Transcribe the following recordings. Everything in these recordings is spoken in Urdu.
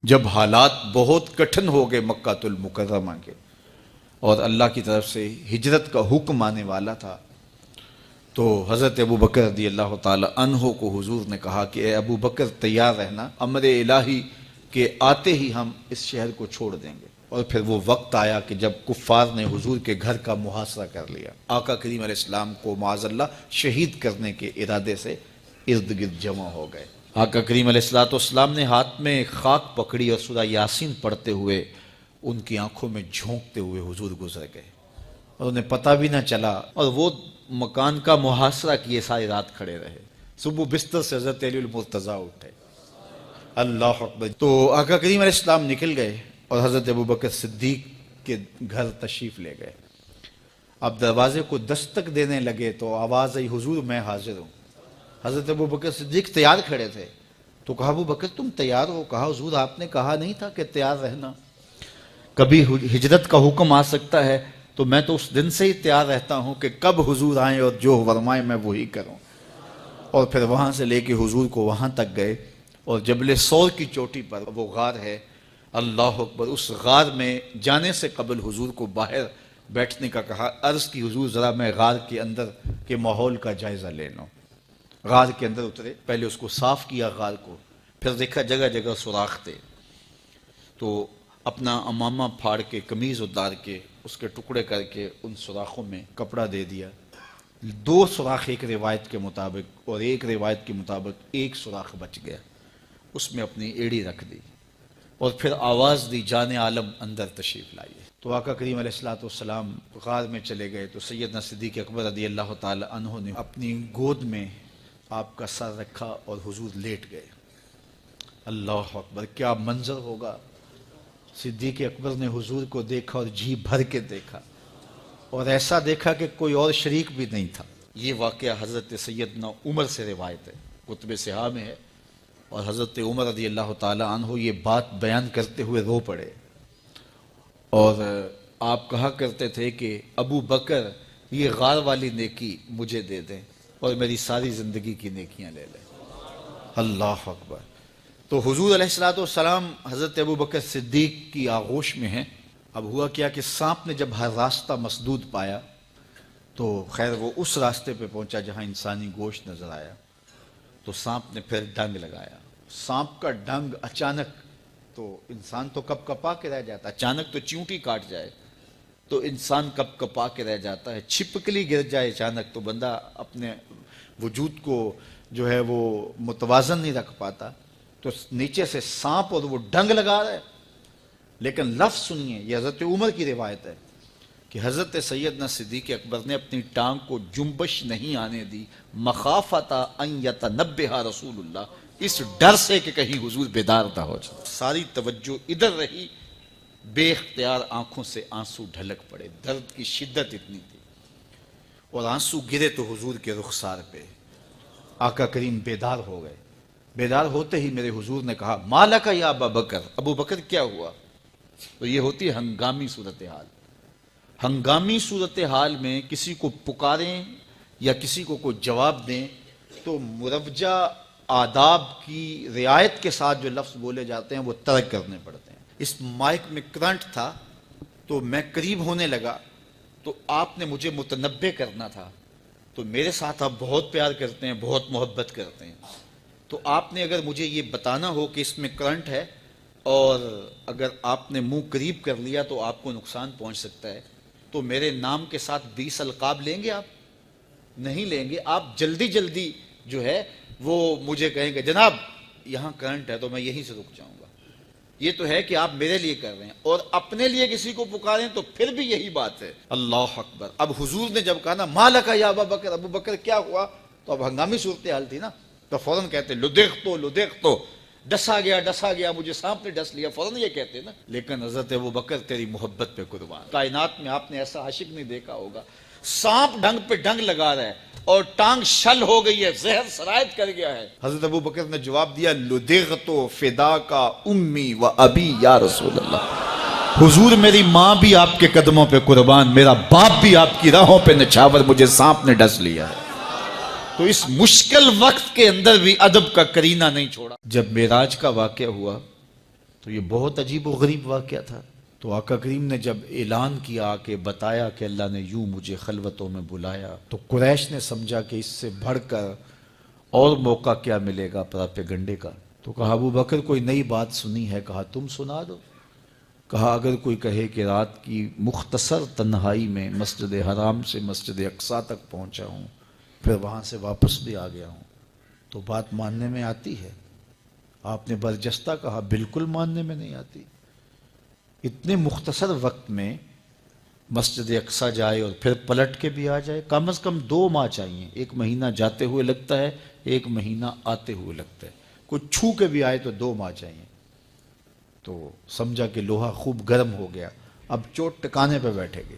جب حالات بہت کٹھن ہو گئے مکہ المکرمہ کے اور اللہ کی طرف سے ہجرت کا حکم آنے والا تھا، تو حضرت ابو بکر رضی اللہ تعالی عنہ کو حضور نے کہا کہ اے ابو بکر تیار رہنا، امر الہی کے آتے ہی ہم اس شہر کو چھوڑ دیں گے۔ اور پھر وہ وقت آیا کہ جب کفار نے حضور کے گھر کا محاصرہ کر لیا، آقا کریم علیہ السلام کو معاذ اللہ شہید کرنے کے ارادے سے ارد گرد جمع ہو گئے۔ آقا کریم علیہ السلام نے ہاتھ میں خاک پکڑی اور سورہ یاسین پڑھتے ہوئے ان کی آنکھوں میں جھونکتے ہوئے حضور گزر گئے اور انہیں پتہ بھی نہ چلا، اور وہ مکان کا محاصرہ کیے ساری رات کھڑے رہے۔ صبح بستر سے حضرت علی المرتضیٰ اٹھے، اللہ اکبر، تو آقا کریم علیہ السلام نکل گئے اور حضرت ابو بکر صدیق کے گھر تشریف لے گئے۔ اب دروازے کو دستک دینے لگے تو آواز آئی، حضور میں حاضر ہوں۔ حضرت ابو بکر صدیق تیار کھڑے تھے، تو کہا ابو بکر تم تیار ہو؟ کہا حضور آپ نے کہا نہیں تھا کہ تیار رہنا، کبھی ہجرت کا حکم آ سکتا ہے، تو میں تو اس دن سے ہی تیار رہتا ہوں کہ کب حضور آئیں اور جو فرمائیں میں وہی کروں۔ اور پھر وہاں سے لے کے حضور کو وہاں تک گئے، اور جبل سور کی چوٹی پر وہ غار ہے، اللہ اکبر، اس غار میں جانے سے قبل حضور کو باہر بیٹھنے کا کہا، عرض کی حضور ذرا میں غار کے اندر کے ماحول کا جائزہ لے لوں۔ غار کے اندر اترے، پہلے اس کو صاف کیا غار کو، پھر دیکھا جگہ جگہ سوراخ تھے، تو اپنا امامہ پھاڑ کے قمیض اتار کے اس کے ٹکڑے کر کے ان سوراخوں میں کپڑا دے دیا۔ 2 سوراخ ایک روایت کے مطابق، اور ایک روایت کے مطابق 1 سوراخ بچ گیا، اس میں اپنی ایڑی رکھ دی، اور پھر آواز دی جان عالم اندر تشریف لائیے۔ تو آقا کریم علیہ السلام غار میں چلے گئے، تو سیدنا صدیق اکبر رضی اللہ تعالی عنہ نے اپنی گود میں آپ کا سر رکھا اور حضور لیٹ گئے۔ اللہ اکبر، کیا منظر ہوگا! صدیق اکبر نے حضور کو دیکھا اور جی بھر کے دیکھا، اور ایسا دیکھا کہ کوئی اور شریک بھی نہیں تھا۔ یہ واقعہ حضرت سیدنا عمر سے روایت ہے، کتب صحاح میں ہے، اور حضرت عمر رضی اللہ تعالی عنہ یہ بات بیان کرتے ہوئے رو پڑے، اور آپ کہا کرتے تھے کہ ابو بکر یہ غار والی نیکی مجھے دے دیں اور میری ساری زندگی کی نیکیاں لے لیں۔ اللہ اکبر۔ تو حضور علیہ السلام حضرت ابو بکر صدیق کی آغوش میں ہیں۔ اب ہوا کیا کہ سانپ نے جب ہر راستہ مسدود پایا، تو خیر وہ اس راستے پہ پہنچا جہاں انسانی گوشت نظر آیا، تو سانپ نے پھر ڈنگ لگایا۔ سانپ کا ڈنگ اچانک، تو انسان تو کپ کپا کے رہ جاتا، اچانک تو چیونٹی کاٹ جائے تو انسان کپ کپا کے رہ جاتا ہے، چھپکلی گر جائے اچانک تو بندہ اپنے وجود کو جو ہے وہ متوازن نہیں رکھ پاتا، تو نیچے سے سانپ اور وہ ڈنگ لگا رہا ہے۔ لیکن لفظ سنیے، یہ حضرت عمر کی روایت ہے کہ حضرت سیدنا صدیق اکبر نے اپنی ٹانگ کو جنبش نہیں آنے دی، مخافۃ ان یتنبہ رسول اللہ، اس ڈر سے کہ کہیں حضور بیدار نہ ہو جائے۔ ساری توجہ ادھر رہی، بے اختیار آنکھوں سے آنسو ڈھلک پڑے، درد کی شدت اتنی تھی، اور آنسو گرے تو حضور کے رخسار پہ۔ آقا کریم بیدار ہو گئے۔ بیدار ہوتے ہی میرے حضور نے کہا، مالک یا ابا بکر، ابو بکر کیا ہوا؟ تو یہ ہوتی ہے ہنگامی صورتحال۔ ہنگامی صورتحال میں کسی کو پکاریں یا کسی کو کوئی جواب دیں تو مروجہ آداب کی رعایت کے ساتھ جو لفظ بولے جاتے ہیں وہ ترک کرنے پڑتے ہیں۔ اس مائک میں کرنٹ تھا، تو میں قریب ہونے لگا، تو آپ نے مجھے متنبہ کرنا تھا، تو میرے ساتھ آپ بہت پیار کرتے ہیں، بہت محبت کرتے ہیں، تو آپ نے اگر مجھے یہ بتانا ہو کہ اس میں کرنٹ ہے، اور اگر آپ نے منہ قریب کر لیا تو آپ کو نقصان پہنچ سکتا ہے، تو میرے نام کے ساتھ 20 القاب لیں گے؟ آپ نہیں لیں گے، آپ جلدی جلدی جو ہے وہ مجھے کہیں گے جناب یہاں کرنٹ ہے، تو میں یہیں سے رک جاؤں گا۔ یہ تو ہے کہ آپ میرے لیے کر رہے ہیں، اور اپنے لیے کسی کو پکاریں تو پھر بھی یہی بات ہے۔ اللہ اکبر۔ اب حضور نے جب کہا نا مالک یا ابا بکر، ابو بکر کیا ہوا، تو اب ہنگامی صورتحال تھی نا، تو فوراً کہتے لدغت، ڈسا گیا، مجھے سانپ نے ڈس لیا، فوراً یہ کہتے نا۔ لیکن حضرت ابو بکر تیری محبت پہ قربان، کائنات میں آپ نے ایسا عاشق نہیں دیکھا ہوگا، سانپ ڈنگ پہ ڈنگ لگا رہا ہے اور ٹانگ شل ہو گئی ہے، زہر سرایت کر گیا ہے۔ حضرت ابو بکر نے جواب دیا، لدغت فداک امی و ابی یا رسول اللہ، حضور میری ماں بھی آپ کے قدموں پہ قربان، میرا باپ بھی آپ کی راہوں پہ نچھاور، مجھے سانپ نے ڈس لیا ہے۔ تو اس مشکل وقت کے اندر بھی ادب کا کرینہ نہیں چھوڑا۔ جب معراج کا واقعہ ہوا تو یہ بہت عجیب و غریب واقعہ تھا۔ تو آقا کریم نے جب اعلان کیا کہ بتایا کہ اللہ نے یوں مجھے خلوتوں میں بلایا، تو قریش نے سمجھا کہ اس سے بڑھ کر اور موقع کیا ملے گا پراپیگنڈے کا۔ تو کہا ابو بکر کوئی نئی بات سنی ہے؟ کہا تم سنا دو۔ کہا اگر کوئی کہے کہ رات کی مختصر تنہائی میں مسجد حرام سے مسجد اقصیٰ تک پہنچا ہوں، پھر وہاں سے واپس بھی آ گیا ہوں، تو بات ماننے میں آتی ہے؟ آپ نے برجستہ کہا بالکل ماننے میں نہیں آتی۔ اتنے مختصر وقت میں مسجد اقصیٰ جائے اور پھر پلٹ کے بھی آ جائے، کم از کم 2 ماہ چاہیے۔ 1 مہینہ جاتے ہوئے لگتا ہے، 1 مہینہ آتے ہوئے لگتا ہے، کوئی چھو کے بھی آئے تو 2 ماہ چاہیے۔ تو سمجھا کہ لوہا خوب گرم ہو گیا، اب چوٹ ٹکانے پہ بیٹھے گے۔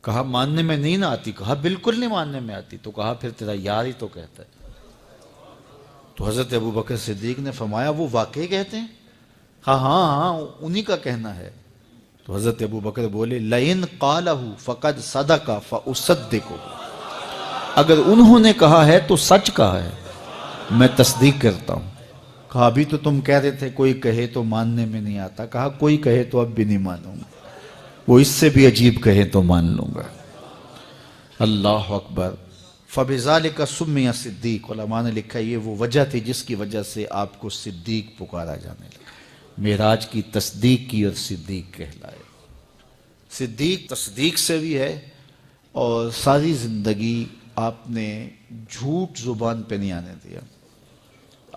کہا ماننے میں نہیں نہ آتی؟ کہا بالکل نہیں ماننے میں آتی۔ تو کہا پھر تیرا یار ہی تو کہتا ہے۔ تو حضرت ابو بکر صدیق نے فرمایا وہ واقعی کہتے ہیں؟ ہاں ہاں ہاں انہی کا کہنا ہے۔ تو حضرت ابو بکر بولے لئن قالہ فقد صدق فاصدقہ، اگر انہوں نے کہا ہے تو سچ کہا ہے، میں تصدیق کرتا ہوں۔ کہا ابھی تو تم کہہ رہے تھے کوئی کہے تو ماننے میں نہیں آتا، کہا کوئی کہے تو اب بھی نہیں مانوں گا، وہ اس سے بھی عجیب کہے تو مان لوں گا۔ اللہ اکبر۔ فَبِذَلِكَ سُمِّيَ صدیق، علماء نے لکھا یہ وہ وجہ تھی جس کی وجہ سے آپ کو صدیق پکارا جانے لگا۔ معراج کی تصدیق کی اور صدیق کہلائے۔ صدیق تصدیق سے بھی ہے، اور ساری زندگی آپ نے جھوٹ زبان پہ نہیں آنے دیا۔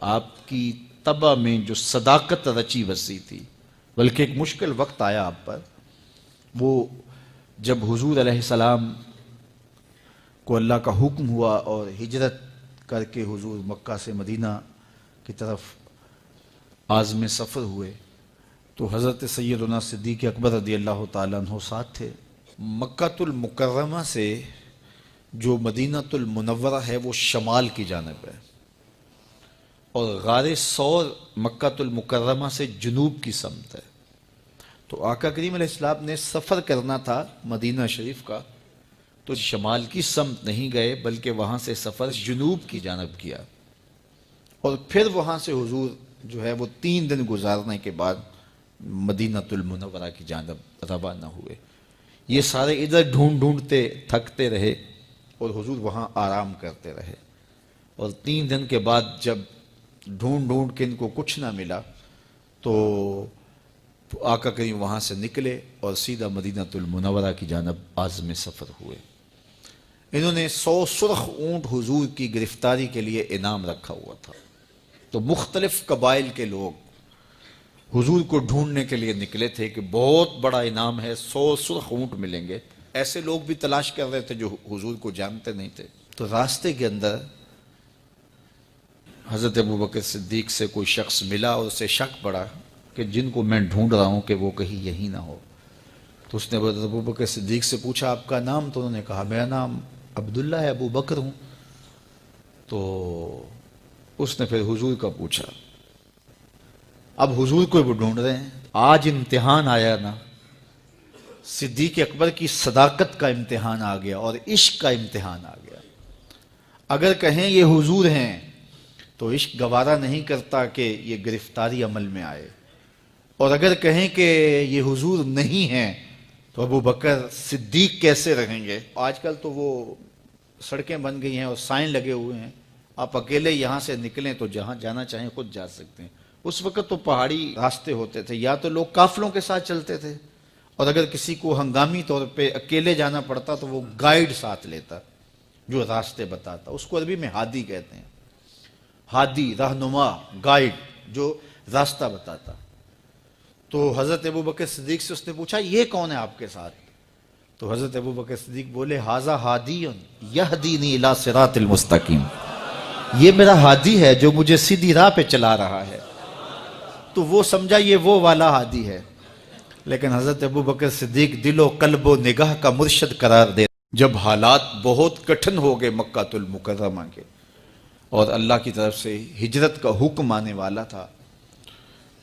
آپ کی طبع میں جو صداقت رچی بسی تھی، بلکہ ایک مشکل وقت آیا آپ پر، وہ جب حضور علیہ السلام کو اللہ کا حکم ہوا اور ہجرت کر کے حضور مکہ سے مدینہ کی طرف عازم سفر ہوئے، تو حضرت سیدنا صدیق اکبر رضی اللہ تعالیٰ عنہ ساتھ تھے۔ مکہ المکرمہ سے جو مدینہ المنورہ ہے وہ شمال کی جانب ہے، اور غار ثور مکہ المکرمہ سے جنوب کی سمت ہے۔ تو آقا کریم علیہ السلام نے سفر کرنا تھا مدینہ شریف کا، تو شمال کی سمت نہیں گئے بلکہ وہاں سے سفر جنوب کی جانب کیا، اور پھر وہاں سے حضور جو ہے وہ 3 دن گزارنے کے بعد مدینہ المنورہ کی جانب روانہ ہوئے۔ یہ سارے ادھر ڈھونڈتے تھکتے رہے، اور حضور وہاں آرام کرتے رہے، اور 3 دن کے بعد جب ڈھونڈ کے ان کو کچھ نہ ملا، تو آقا کریم وہاں سے نکلے اور سیدھا مدینہ المنورہ کی جانب عازم سفر ہوئے۔ انہوں نے 100 سرخ اونٹ حضور کی گرفتاری کے لیے انعام رکھا ہوا تھا۔ تو مختلف قبائل کے لوگ حضور کو ڈھونڈنے کے لیے نکلے تھے کہ بہت بڑا انعام ہے، 100 سرخ اونٹ ملیں گے۔ ایسے لوگ بھی تلاش کر رہے تھے جو حضور کو جانتے نہیں تھے۔ تو راستے کے اندر حضرت ابو بکر صدیق سے کوئی شخص ملا، اور اسے شک پڑا کہ جن کو میں ڈھونڈ رہا ہوں کہ وہ کہیں یہی نہ ہو۔ تو اس نے حضرت ابو بکر صدیق سے پوچھا آپ کا نام؟ تو انہوں نے کہا میرا نام عبداللہ ہے، ابو بکر ہوں۔ تو اس نے پھر حضور کا پوچھا۔ اب حضور کو وہ ڈھونڈ رہے ہیں۔ آج امتحان آیا نا، صدیق اکبر کی صداقت کا امتحان آ گیا اور عشق کا امتحان آ گیا۔ اگر کہیں یہ حضور ہیں تو عشق گوارا نہیں کرتا کہ یہ گرفتاری عمل میں آئے، اور اگر کہیں کہ یہ حضور نہیں ہیں تو ابو بکر صدیق کیسے رہیں گے؟ آج کل تو وہ سڑکیں بن گئی ہیں اور سائن لگے ہوئے ہیں، آپ اکیلے یہاں سے نکلیں تو جہاں جانا چاہیں خود جا سکتے ہیں۔ اس وقت تو پہاڑی راستے ہوتے تھے، یا تو لوگ قافلوں کے ساتھ چلتے تھے، اور اگر کسی کو ہنگامی طور پہ اکیلے جانا پڑتا تو وہ گائیڈ ساتھ لیتا جو راستے بتاتا۔ اس کو عربی میں ہادی کہتے ہیں، ہادی، رہنما، گائیڈ جو راستہ بتاتا۔ تو حضرت ابو بکر صدیق سے اس نے پوچھا یہ کون ہے آپ کے ساتھ؟ تو حضرت ابو بکر صدیق بولے ھذا ہادی یہدینی الی صراط المستقیم، یہ میرا ہادی ہے جو مجھے سیدھی راہ پہ چلا رہا ہے۔ تو وہ سمجھا یہ وہ والا ہادی ہے، لیکن حضرت ابو بکر صدیق دل و قلب و نگاہ کا مرشد قرار دے۔ جب حالات بہت کٹھن ہو گئے مکہ المکرمہ کے، اور اللہ کی طرف سے ہجرت کا حکم آنے والا تھا،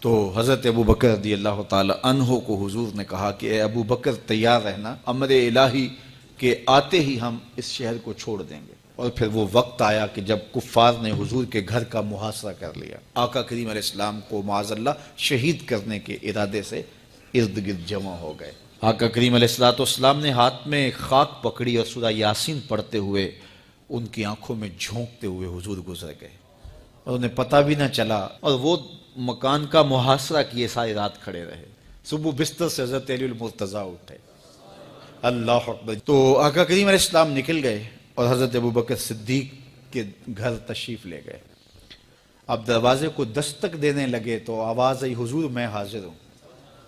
تو حضرت ابو بکر رضی اللہ تعالی عنہ کو حضور نے کہا کہ اے ابو بکر تیار رہنا، امر الہی کے آتے ہی ہم اس شہر کو چھوڑ دیں گے۔ اور پھر وہ وقت آیا کہ جب کفار نے حضور کے گھر کا محاصرہ کر لیا، آقا کریم علیہ السلام کو معاذ اللہ شہید کرنے کے ارادے سے ارد گرد جمع ہو گئے۔ آقا کریم علیہ السلام نے ہاتھ میں خاک پکڑی اور سورہ یاسین پڑھتے ہوئے ان کی آنکھوں میں جھونکتے ہوئے حضور گزر گئے اور انہیں پتہ بھی نہ چلا، اور وہ مکان کا محاصرہ کیے ساری رات کھڑے رہے۔ صبح بستر سے حضرت علی المرتضیٰ اٹھے، اللہ اکبر۔ تو آقا کریم علیہ السلام نکل گئے اور حضرت ابوبکر صدیق کے گھر تشریف لے گئے۔ اب دروازے کو دستک دینے لگے تو آواز آئی، حضور میں حاضر ہوں۔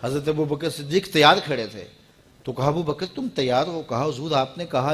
حضرت ابوبکر صدیق تیار کھڑے تھے، تو کہا ابوبکر تم تیار ہو؟ کہا حضور آپ نے کہا